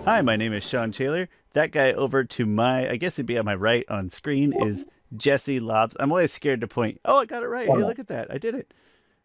Hi, my name is Shawn Taylor. That guy over to my, I guess it'd be on my right on screen, is Jesse Lobbs. I'm always scared to point. Oh, I got it right. Hey, Well, look at that. I did it.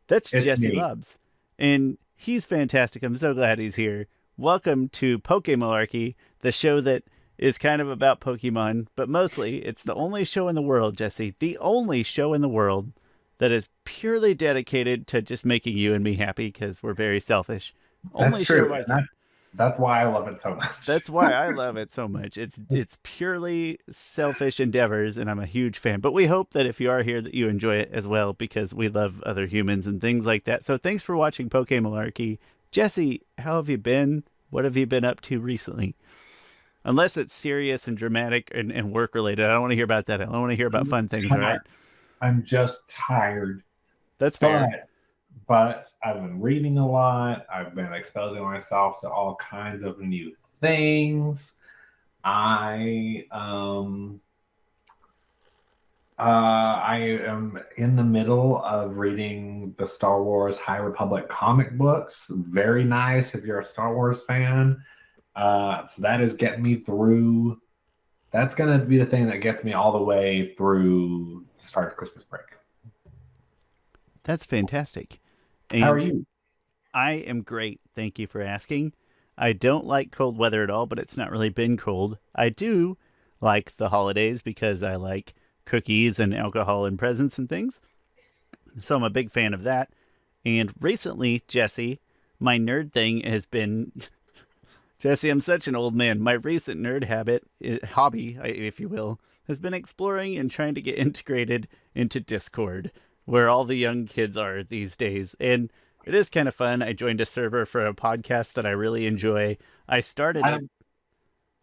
That's it's Jesse me. Lobbs. And he's fantastic. I'm so glad he's here. Welcome to Pokemalarkey, the show that is kind of about Pokemon, but mostly it's the only show in the world, Jesse, the only show in the world that is purely dedicated to just making you and me happy because we're very selfish. That's Only show true, I and can. that's why I love it so much. That's why I love it so much. It's purely selfish endeavors, and I'm a huge fan. But we hope that if you are here, that you enjoy it as well, because we love other humans and things like that. So thanks for watching Pokemalarkey. Jesse, how have you been? What have you been up to recently? Unless it's serious and dramatic and work related, I don't want to hear about that. I don't want to hear about I'm fun things. All right, tired. I'm just tired, that's fair. but I've been reading a lot. I've been exposing myself to all kinds of new things. I am in the middle of reading the Star Wars High Republic comic books. Very nice if you're a Star Wars fan. So that is getting me through. That's going to be the thing that gets me all the way through the start of Christmas break. That's fantastic. How are And you? I am great. Thank you for asking. I don't like cold weather at all, but it's not really been cold. I do like the holidays because I like cookies and alcohol and presents and things. So I'm a big fan of that. And recently, Jesse, my nerd thing has been Jesse, I'm such an old man. My recent nerd hobby, if you will, has been exploring and trying to get integrated into Discord, where all the young kids are these days. And it is kind of fun. I joined a server for a podcast that I really enjoy. I started I it. don't,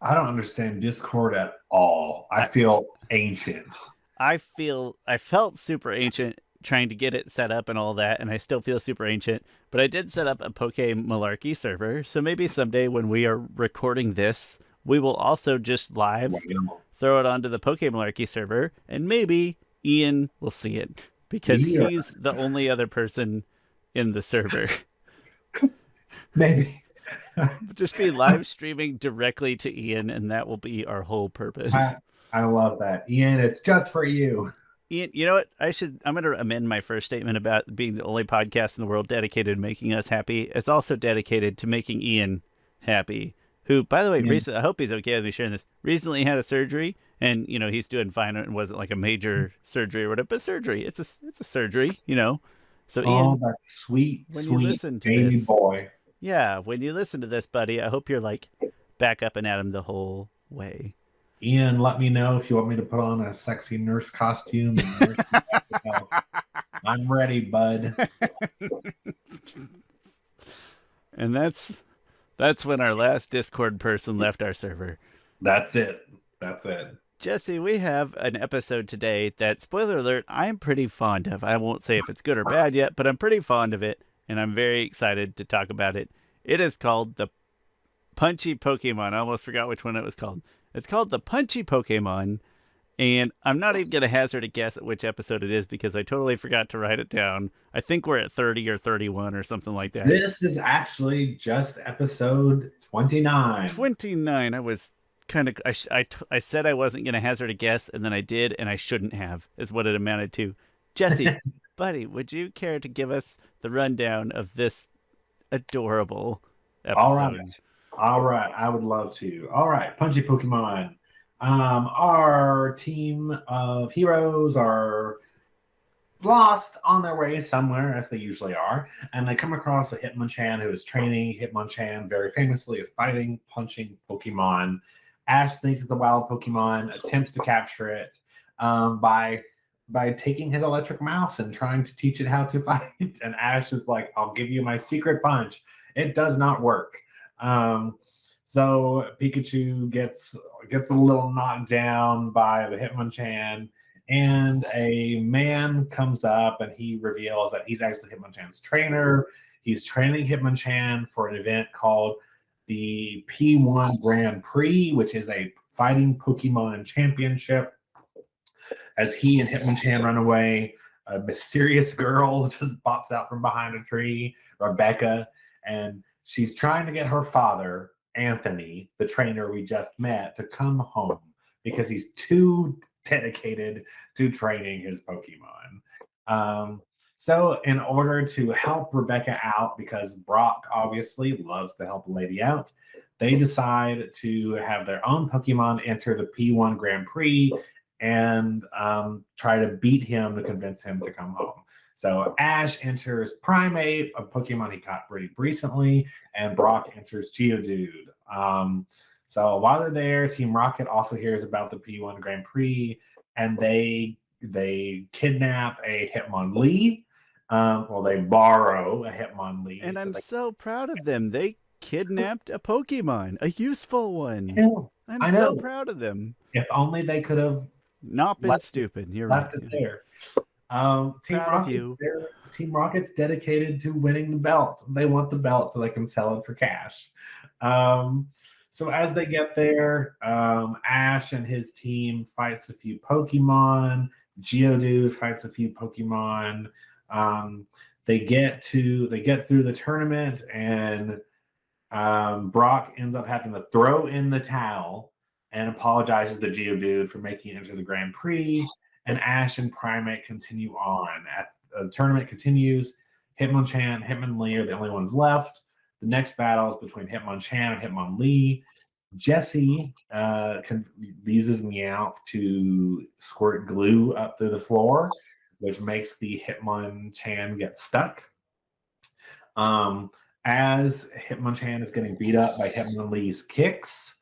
I don't understand Discord at all. I I, feel ancient. I felt super ancient trying to get it set up and all that, and I still feel super ancient. But I did set up a Pokemalarkey server, so maybe someday when we are recording this, we will also just live Wow. throw it onto the Pokemalarkey server, and maybe Ian will see it because We are he's the only other person in the server. maybe. Just be live streaming directly to Ian, and that will be our whole I, purpose. I love that. Ian, it's just for you. Ian, you know what? I'm going to amend my first statement about being the only podcast in the world dedicated to making us happy. It's also dedicated to making Ian happy. Who, by the way, Ian, recently, I hope he's okay with me sharing this. Recently had a surgery, and he's doing fine. It wasn't like a major surgery or whatever, but surgery. It's a surgery. So oh, Ian, that sweet, when you sweet listen to baby this, boy. yeah, when you listen to this, buddy, I hope you're like back up and at him the whole way. Ian, let me know if you want me to put on a sexy nurse costume and nurse you back to health. I'm ready, bud. And that's when our last Discord person left our server. That's it. That's it. Jesse, we have an episode today that, spoiler alert, I'm pretty fond of. I won't say if it's good or bad yet, but I'm pretty fond of it, and I'm very excited to talk about it. It is called the Punchy Pokemon. I almost forgot which one it was called. It's called the Punchy Pokemon, and I'm not even going to hazard a guess at which episode it is because I totally forgot to write it down. I think we're at 30 or 31 or something like that. This is actually just episode 29. 29. I was kind of I said I wasn't going to hazard a guess, and then I did, and I shouldn't have, is what it amounted to. Jesse, buddy, would you care to give us the rundown of this adorable All right. episode? All right. I would love to. All right. Punchy Pokemon. Our team of heroes are lost on their way somewhere, as they usually are, and they come across a Hitmonchan who is training Hitmonchan very famously of fighting, punching Pokemon. Ash thinks it's a wild Pokemon, attempts to capture it by taking his electric mouse and trying to teach it how to fight. And Ash is like, "I'll give you my secret punch." It does not work. Um, so Pikachu gets a little knocked down by the Hitmonchan, and a man comes up and he reveals that he's actually Hitmonchan's trainer. He's training Hitmonchan for an event called the P1 Grand Prix, which is a fighting Pokemon championship. As he and Hitmonchan run away, a mysterious girl just pops out from behind a tree, Rebecca, and she's trying to get her father Anthony, the trainer we just met, to come home because he's too dedicated to training his Pokemon. Um, so, in order to help Rebecca out, because Brock obviously loves to help a lady out, they decide to have their own Pokemon enter the P1 Grand Prix and try to beat him to convince him to come home. So Ash enters Primeape, a Pokemon he caught pretty recently, and Brock enters Geodude. So while they're there, Team Rocket also hears about the P1 Grand Prix, and they kidnap a Hitmonlee. Well, they borrow a Hitmonlee. And So I'm they so proud of them. They kidnapped a Pokemon, a useful one. kill. I'm I so know. proud of them. If only they could have Not been left stupid. You're right. left it Yeah. there. Proud of you. Team Rocket's dedicated to winning the belt. They want the belt so they can sell it for cash. Um, so as they get there, Ash and his team fights a few Pokemon. Geodude fights a few Pokemon. Um, they get through the tournament, and Brock ends up having to throw in the towel and apologizes to Geodude for making it into the Grand Prix. And Ash and Primate continue on. The tournament continues. Hitmonchan, Hitmonlee are the only ones left. The next battle is between Hitmonchan and Hitmonlee. Jesse uses Meowth to squirt glue up through the floor, which makes the Hitmonchan get stuck. As Hitmonchan is getting beat up by Hitmonlee's kicks,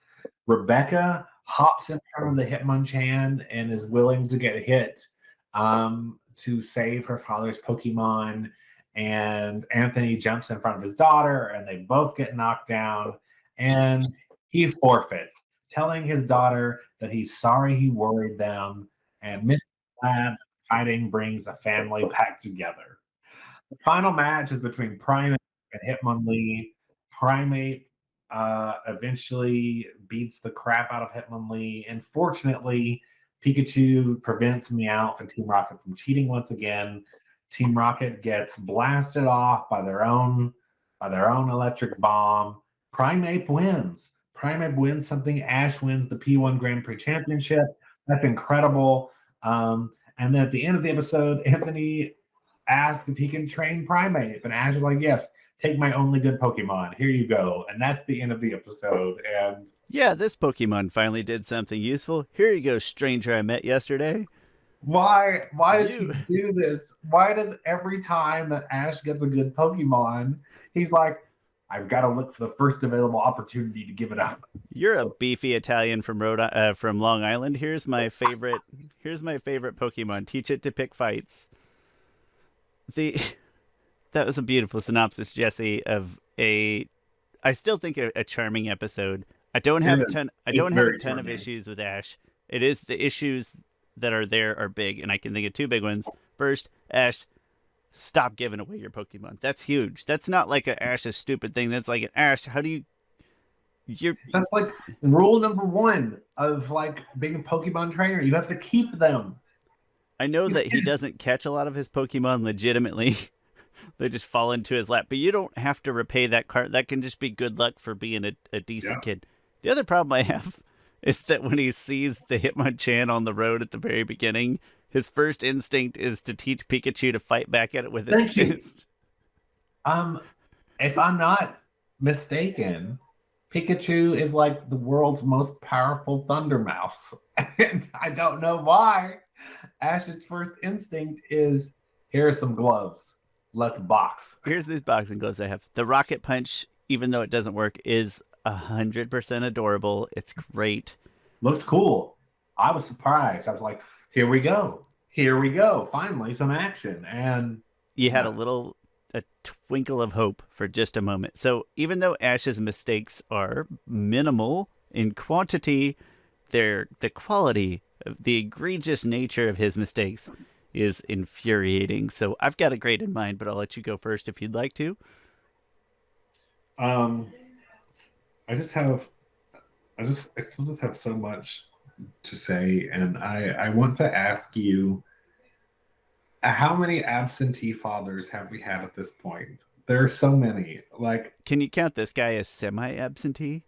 Rebecca hops in front of the Hitmonchan and is willing to get hit to save her father's Pokemon. And Anthony jumps in front of his daughter, and they both get knocked down. And he forfeits, telling his daughter that he's sorry he worried them and missed that fighting brings a family back together. The final match is between Primate and Hitmonlee. Primate eventually beats the crap out of Hitmonlee. And fortunately, Pikachu prevents Meowth and Team Rocket from cheating once again. Team Rocket gets blasted off by their own electric bomb. Primate wins. Primate wins something. Ash wins the P1 Grand Prix Championship. That's incredible. And then at the end of the episode, Anthony asks if he can train Primate. And Ash is like, yes, take my only good Pokemon. Here you go. And that's the end of the episode. And Yeah, this Pokemon finally did something useful. Here you go, stranger I met yesterday. why does he do this? Why does every time that Ash gets a good Pokemon, he's like, I've got to look for the first available opportunity to give it up. You're a beefy Italian from from Long Island. Here's my favorite Pokemon. Teach it to pick fights. The That was a beautiful synopsis, Jesse, of I still think a charming episode. I don't have a ton of issues with Ash. It is the issues that are there are big, and I can think of two big ones. First, Ash, stop giving away your Pokemon. That's huge. That's not like a Ash is stupid thing. That's like an Ash, how do That's like rule number one of like being a Pokemon trainer. You have to keep them. I know that he doesn't catch a lot of his Pokemon legitimately. They just fall into his lap. But you don't have to repay that card. That can just be good luck for being a decent kid. The other problem I have is that when he sees the Hitmonchan on the road at the very beginning, his first instinct is to teach Pikachu to fight back at it with its fist. If I'm not mistaken, Pikachu is like the world's most powerful Thunder Mouse. And I don't know why. Ash's first instinct is, here are some gloves. Let's box. Here's these boxing gloves I have. The Rocket Punch, even though it doesn't work, is 100% adorable. It's great. Looked cool. I was surprised. I was like, here we go. Here we go. Finally, some action. And you had a twinkle of hope for just a moment. So even though Ash's mistakes are minimal in quantity, the quality, the egregious nature of his mistakes is infuriating. So I've got a grade in mind, but I'll let you go first if you'd like to. I just have so much to say, and I want to ask you, how many absentee fathers have we had at this point There are so many. Like Can you count this guy as semi-absentee?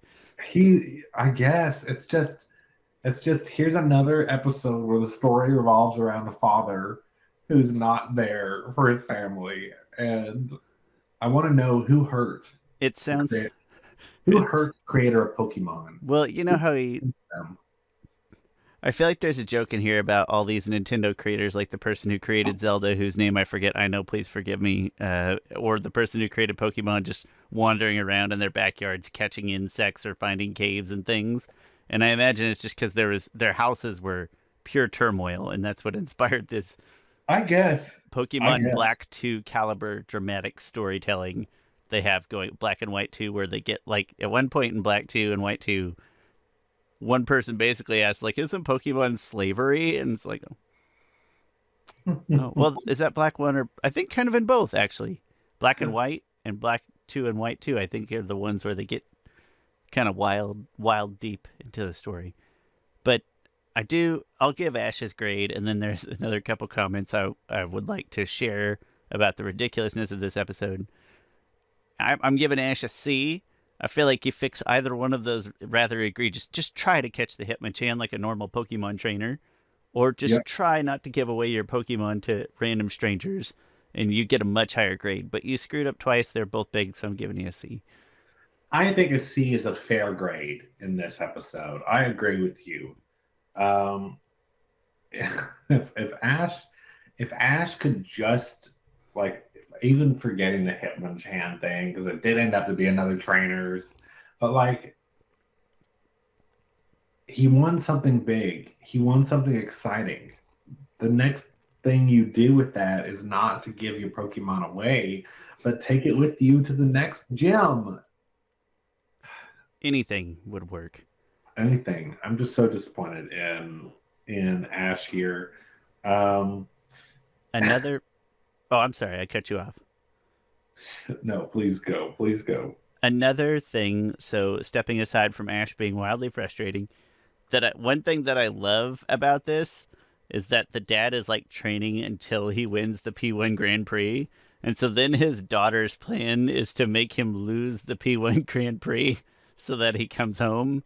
I guess it's just here's another episode where the story revolves around a father who's not there for his family. And I want to know who hurt It the sounds. creator, who hurt the creator of Pokemon. Well, you know Who how he. hurt them? I feel like there's a joke in here about all these Nintendo creators, like the person who created Zelda, whose name I forget. I know, please forgive me. Or the person who created Pokemon, just wandering around in their backyards, catching insects or finding caves and things. And I imagine it's just because their houses were pure turmoil, and that's what inspired this I guess. I Pokemon guess. Black 2 caliber dramatic storytelling they have going. Black and White 2, where they get, like, at one point in Black 2 and White 2, one person basically asks, like, isn't Pokemon slavery? And it's like, oh, well, is that Black 1 or I think kind of in both, actually. Black and White and Black 2 and White 2, I think, are the ones where they get kind of wild deep into the story. But I'll give Ash's grade, and then there's another couple comments I would like to share about the ridiculousness of this episode. I'm giving Ash a C. I feel like you fix either one of those rather egregious. Just try to catch the Hitmonchan like a normal Pokemon trainer, or just Yep. try not to give away your Pokemon to random strangers, and you get a much higher grade. But you screwed up twice. They're both big, so I'm giving you a C. I think a C is a fair grade in this episode. I agree with you. Um, if Ash could just like even forgetting the Hitmonchan thing because it did end up to be another trainer's, but like he won something big. He won something exciting. The next thing you do with that is not to give your Pokemon away, but take it with you to the next gym. Anything would work. Anything. I'm just so disappointed in Ash here. Um, Another. Oh, I'm sorry, I cut you off. no, please go, please go. Another thing. So stepping aside from Ash being wildly frustrating, one thing that I love about this is that the dad is like training until he wins the P1 Grand Prix. And so then his daughter's plan is to make him lose the P1 Grand Prix so that he comes home.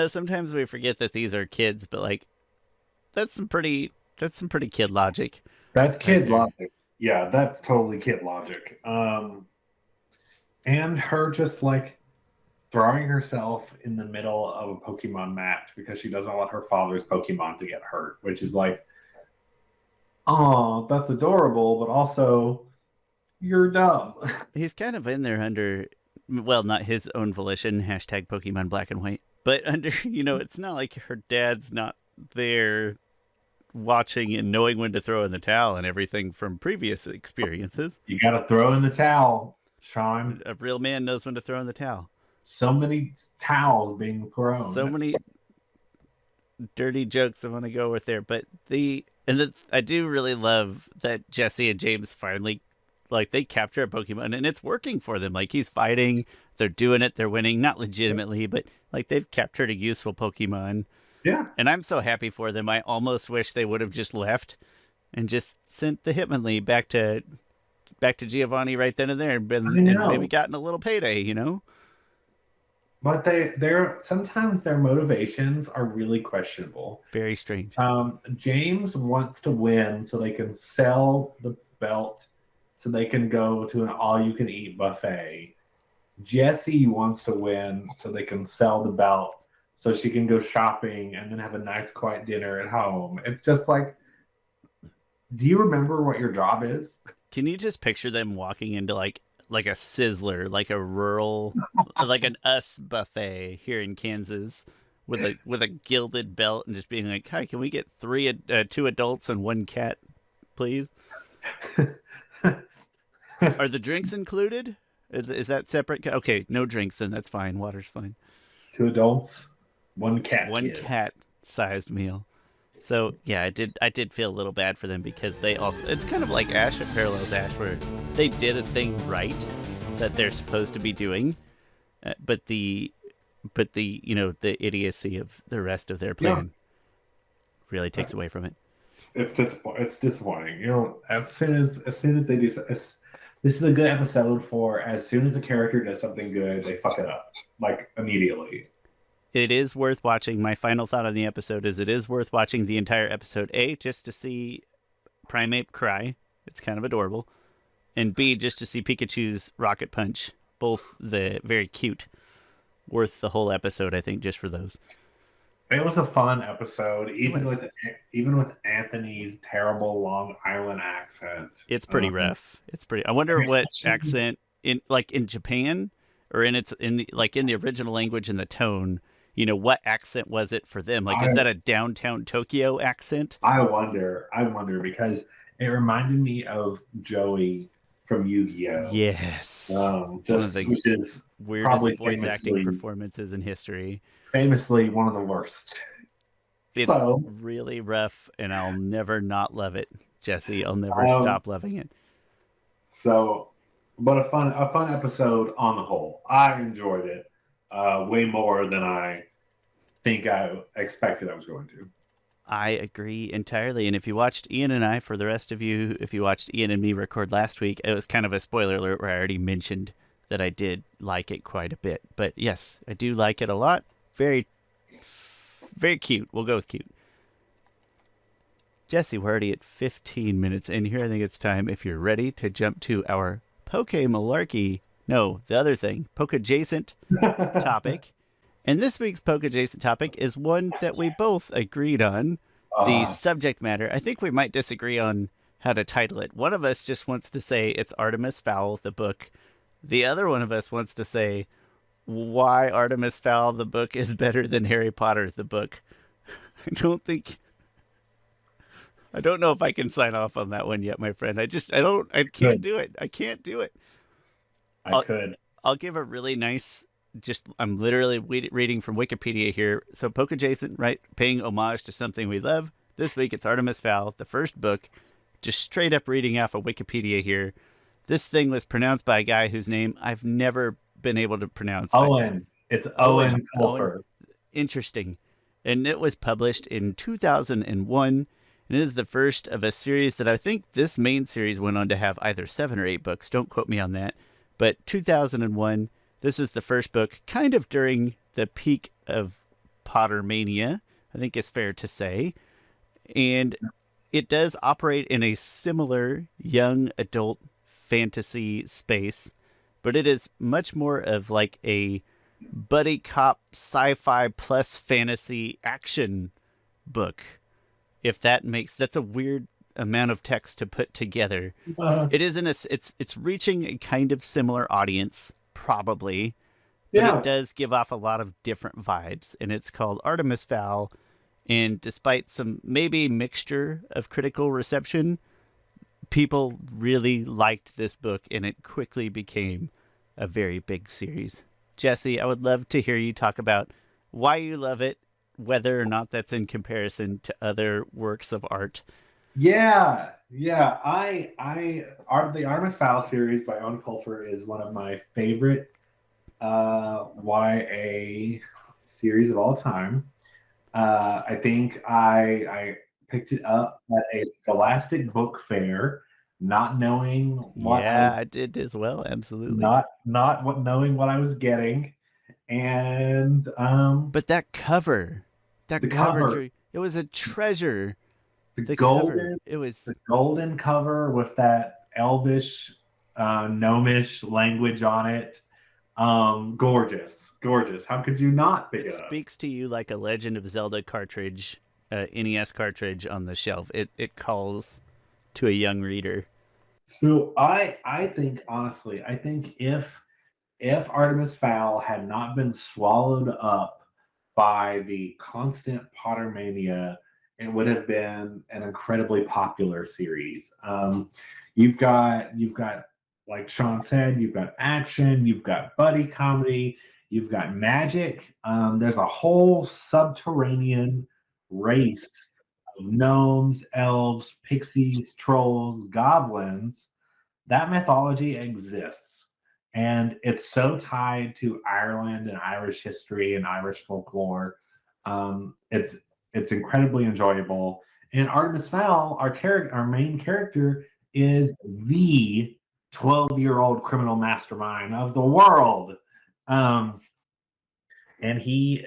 Sometimes we forget that these are kids, but like that's some pretty kid logic That's right kid there. logic. Yeah, that's totally kid logic. And her just like throwing herself in the middle of a Pokemon match because she doesn't want her father's Pokemon to get hurt, which is like, oh, that's adorable, but also you're dumb. He's kind of in there under, well, not his own volition, hashtag Pokemon Black and White, but under, it's not like her dad's not there watching and knowing when to throw in the towel and everything from previous experiences. You got to throw in the towel, Shawn. A real man knows when to throw in the towel. So many towels being So thrown. many dirty jokes I want to go with there, but I do really love that Jesse and James finally, like, they capture a Pokemon and it's working for them. Like, he's fighting, they're doing it, they're winning, not legitimately, but like they've captured a useful Pokemon. Yeah, And I'm so happy for them. I almost wish they would have just left and just sent the Hitmonlee back to Giovanni right then and there, I and maybe know. gotten a little payday. But they're sometimes their motivations are really questionable. Very strange. James wants to win so they can sell the belt so they can go to an all-you-can-eat buffet. Jessie wants to win so they can sell the belt so she can go shopping and then have a nice quiet dinner at home. It's just like, do you remember what your job is? Can you just picture them walking into like a Sizzler, like a rural, like an Us buffet here in Kansas, with a gilded belt, and just being like, "Hi, can we get two adults and one cat, please? Are the drinks included? Is that separate? Okay, no drinks then. That's fine. Water's fine. Two adults, one cat One kid. cat-sized meal." So yeah, I did feel a little bad for them because they also, it's kind of like Ash, it parallels Ash, where they did a thing right that they're supposed to be doing, but the idiocy of the rest of their Yeah, plan really takes that's away from it. it's disappointing. It's disappointing. As soon as they do, this is a good episode for as soon as a character does something good, they fuck it up like immediately. It is worth watching. My final thought on the episode is it is worth watching the entire episode. A, just to see Primeape cry. It's kind of adorable. And B, just to see Pikachu's rocket punch. Both the very cute. Worth the whole episode, I think, just for those. It was a fun episode, Was. even with Anthony's terrible Long Island accent. It's pretty rough. It's pretty. I wonder what accent in Japan or in the original language and the tone. What accent was it for them? Like, is that a downtown Tokyo accent? I wonder because it reminded me of Joey from Yu-Gi-Oh. Yes, one of the which is weirdest voice acting performances in history. Famously, one of the worst. It's really rough, and I'll never not love it, Jesse. I'll never stop loving it. So, but a fun episode on the whole. I enjoyed it way more than I think I expected I was going to. I agree entirely. And if you watched Ian and I, for the rest of you, if you watched Ian and me record last week, it was kind of a spoiler alert where I already mentioned that I did like it quite a bit. But yes, I do like it a lot. Very, very cute. We'll go with cute. Jesse, we're already at 15 minutes in here. I think it's time, if you're ready, to jump to our Pokemalarkey. No, the other thing, Pokedjacent topic. And this week's Pokedjacent topic is one that we both agreed on. The subject matter. I think we might disagree on how to title it. One of us just wants to say it's Artemis Fowl, the book. The other one of us wants to say why Artemis Fowl, the book, is better than Harry Potter, the book. I don't know if I can sign off on that one yet, my friend. I can't do it. I can't do it. I'll give a really nice, I'm literally reading from Wikipedia here. So Pokedjacent, right? Paying homage to something we love. This week it's Artemis Fowl, the first book. Just straight up reading off of Wikipedia here. This thing was pronounced by a guy whose name I've never been able to pronounce. Owen. It's Owen Colfer. Interesting. And it was published in 2001. And it is the first of a series that I think this main series went on to have either 7 or 8 books. Don't quote me on that. But 2001, this is the first book, kind of during the peak of Pottermania, I think it's fair to say. And it does operate in a similar young adult fantasy space, but it is much more of like a buddy cop sci-fi plus fantasy action book. If that's a weird amount of text to put together. It is it's reaching a kind of similar audience, probably, but it does give off a lot of different vibes. And it's called Artemis Fowl. And despite some maybe mixture of critical reception, people really liked this book, and it quickly became a very big series. Jesse, I would love to hear you talk about why you love it, whether or not that's in comparison to other works of art. Yeah. The Artemis Fowl series by Owen Colfer is one of my favorite YA series of all time. I think I picked it up at a Scholastic book fair, not knowing what. I did as well. Absolutely. Not knowing what I was getting. And but that cover, it was a treasure. The golden cover with that elvish, gnomish language on it. Gorgeous. How could you not pick it up? It speaks to you like a Legend of Zelda cartridge, NES cartridge on the shelf. It calls to a young reader. So I think honestly, if Artemis Fowl had not been swallowed up by the constant Pottermania, it would have been an incredibly popular series. You've got, like Shawn said, you've got action, you've got buddy comedy, you've got magic. There's a whole subterranean race of gnomes, elves, pixies, trolls, goblins. That mythology exists. And it's so tied to Ireland and Irish history and Irish folklore. It's incredibly enjoyable. And Artemis Fowl, our main character, is the 12-year-old criminal mastermind of the world. Um, and he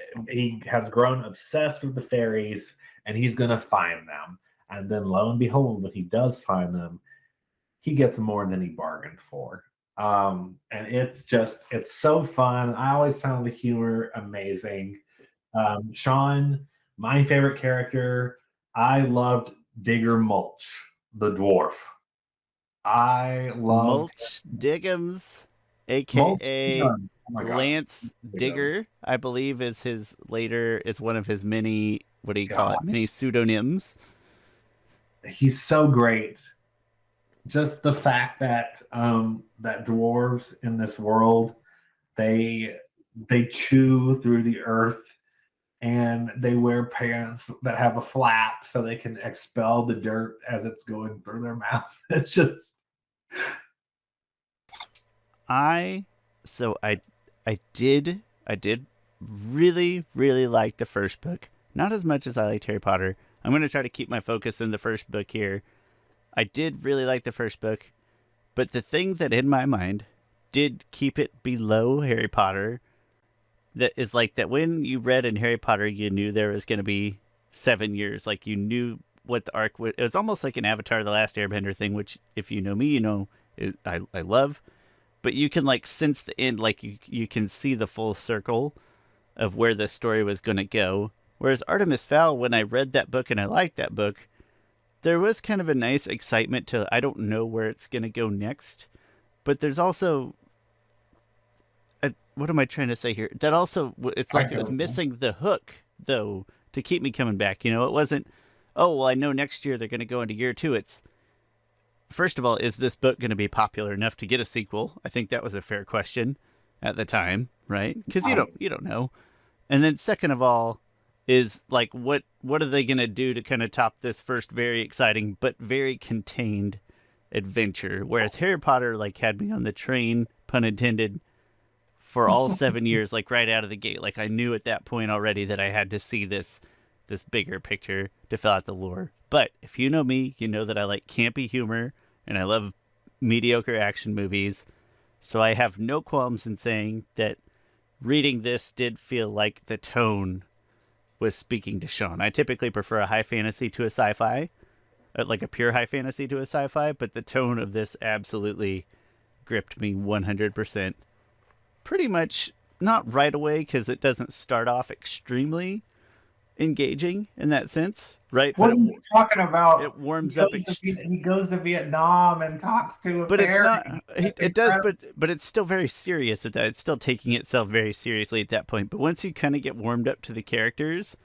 has grown obsessed with the fairies, and he's going to find them. And then lo and behold, when he does find them, he gets more than he bargained for. And it's so fun. I always found the humor amazing. Shawn, my favorite character, I loved Digger Mulch, the dwarf. I loved Mulch Diggums, Mulch. aka Oh my god. Lance Digger, I believe is one of his many, what do you call God, it, many pseudonyms. he's so great. Just the fact that that dwarves in this world, they they chew through the earth, and they wear pants that have a flap so they can expel the dirt as it's going through their mouth. It's just I so I did really really like the first book. Not as much as I liked Harry Potter. I'm going to try to keep my focus in the first book here. I did really like the first book, but the thing that in my mind did keep it below Harry Potter, that is like that when you read in Harry Potter, you knew there was going to be 7 years. Like you knew what the arc would. It was almost like an Avatar: The Last Airbender thing, which if you know me, you know I love. But you can like sense the end, like you can see the full circle of where the story was going to go. Whereas Artemis Fowl, when I read that book and I liked that book, there was kind of a nice excitement to I don't know where it's going to go next. But there's also what am I trying to say here? That also it's I like it was missing the hook though to keep me coming back. You know, it wasn't. Oh well, I know next year they're going to go into year two. It's first of all, is this book going to be popular enough to get a sequel? I think that was a fair question at the time, right? Because you don't know. And then second of all, is like what are they going to do to kind of top this first very exciting but very contained adventure? Whereas Harry Potter like had me on the train, pun intended, for all 7 years, like right out of the gate. Like I knew at that point already that I had to see this bigger picture to fill out the lore. But if you know me, you know that I like campy humor and I love mediocre action movies. So I have no qualms in saying that reading this did feel like the tone was speaking to Shawn. I typically prefer a high fantasy to a sci-fi, like a pure high fantasy to a sci-fi, but the tone of this absolutely gripped me 100%. Pretty much not right away because it doesn't start off extremely engaging in that sense, right? what But are you talking about? it warms up. He goes to Vietnam and talks to a But it's fairy. not. That's It does, incredible. but it's still very serious at that. It's still taking itself very seriously at that point. But once you kind of get warmed up to the characters,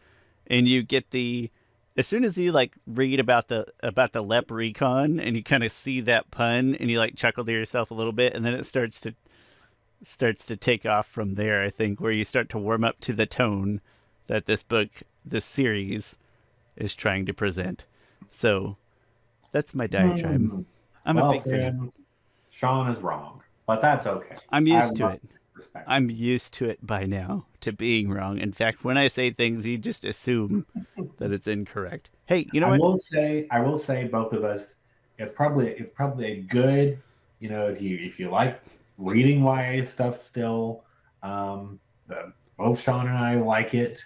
and you get as soon as you like read about the Lep Recon, and you kind of see that pun, and you like chuckle to yourself a little bit, and then it starts to take off from there. I think where you start to warm up to the tone that this series is trying to present. So that's my diatribe. Hmm. I'm a Well, big fan. friends, Shawn is wrong, but that's okay. I'm I used to love it. respect. I'm used to it by now, to being wrong. In fact, when I say things, you just assume that it's incorrect. Hey, you know what? I will say, both of us, it's probably a good, if you like reading YA stuff still, both Shawn and I like it.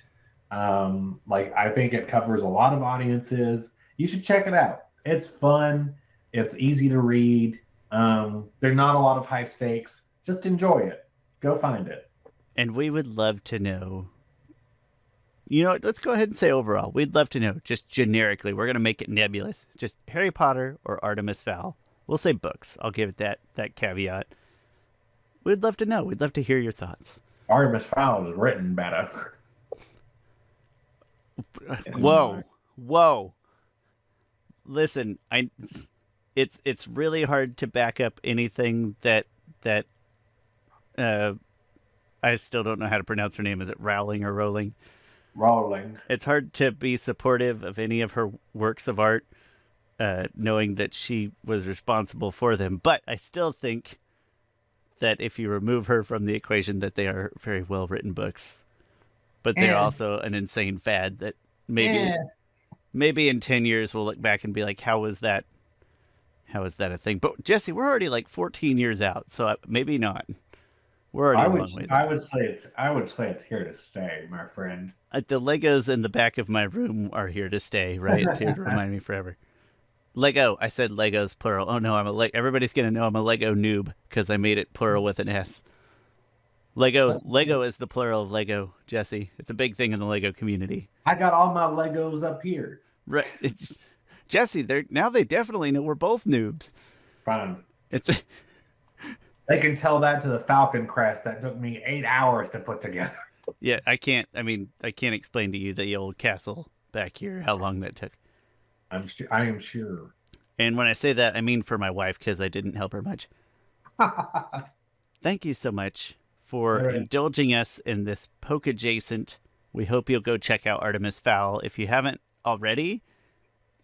Like I think it covers a lot of audiences. You should check it out. It's fun. It's easy to read. There's not a lot of high stakes. Just enjoy it. Go find it. And we would love to know. You know what? Let's go ahead and say overall. We'd love to know, just generically. We're going to make it nebulous. Just Harry Potter or Artemis Fowl. We'll say books. I'll give it that caveat. We'd love to know. We'd love to hear your thoughts. Artemis Fowl is written better. Whoa. Whoa. Listen, it's really hard to back up anything that I still don't know how to pronounce her name. Is it Rowling or Rowling? Rolling. It's hard to be supportive of any of her works of art, knowing that she was responsible for them. But I still think that if you remove her from the equation, that they are very well written books. But they're also an insane fad that maybe in 10 years we'll look back and be like, how was that How is that a thing? But Jesse, we're already like 14 years out, so maybe not. We're already I a would long ways I out. would say it's here to stay, my friend. The Legos in the back of my room are here to stay, right? It's here to remind me forever. Lego. I said Legos plural. Oh no, everybody's gonna know I'm a Lego noob because I made it plural with an S. Lego is the plural of Lego, Jesse. It's a big thing in the Lego community. I got all my Legos up here. Right. It's Jesse, they definitely know we're both noobs. Fine. It's They can tell that to the Falcon crest that took me 8 hours to put together. yeah, I can't explain to you the old castle back here, how long that took. I am sure. And when I say that, I mean for my wife because I didn't help her much. Thank you so much for indulging us in this Pokedjacent. We hope you'll go check out Artemis Fowl if you haven't already.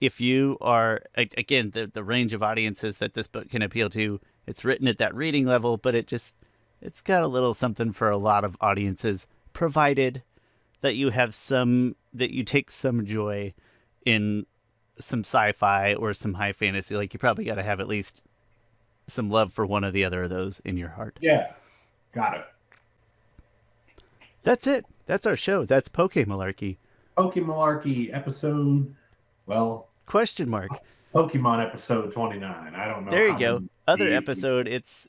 If you are, again, the range of audiences that this book can appeal to, it's written at that reading level, but it's got a little something for a lot of audiences, provided that you take some joy in some sci-fi or some high fantasy. Like, you probably got to have at least some love for one or the other of those in your heart. Yeah, got it. That's it. That's our show. That's Pokemalarkey. Pokemalarkey episode, well, question mark. Pokemon episode 29. I don't know. There you go. Other episode, it's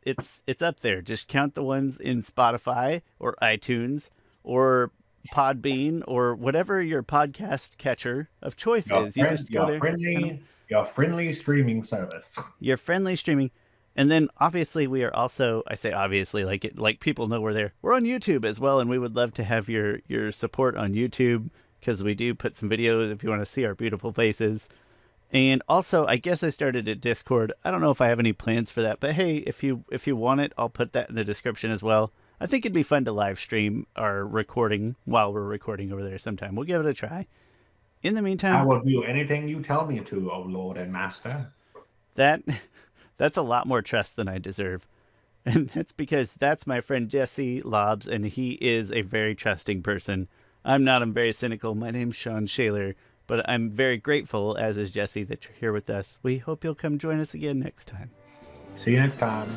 up there. Just count the ones in Spotify or iTunes or Podbean or whatever your podcast catcher of choice is. You just go there. Your friendly streaming service. Your friendly streaming. And then obviously we are also, I say obviously, like people know we're there. We're on YouTube as well, and we would love to have your support on YouTube because we do put some videos if you want to see our beautiful faces. And also, I guess I started a Discord. I don't know if I have any plans for that, but hey, if you want it, I'll put that in the description as well. I think it'd be fun to live stream our recording while we're recording over there sometime. We'll give it a try. In the meantime, I will do anything you tell me to, oh Lord and Master. That's a lot more trust than I deserve. And that's because that's my friend Jesse Lobbs, and he is a very trusting person. I'm not. I'm very cynical. My name's Shawn Shaler, but I'm very grateful, as is Jesse, that you're here with us. We hope you'll come join us again next time. See you next time.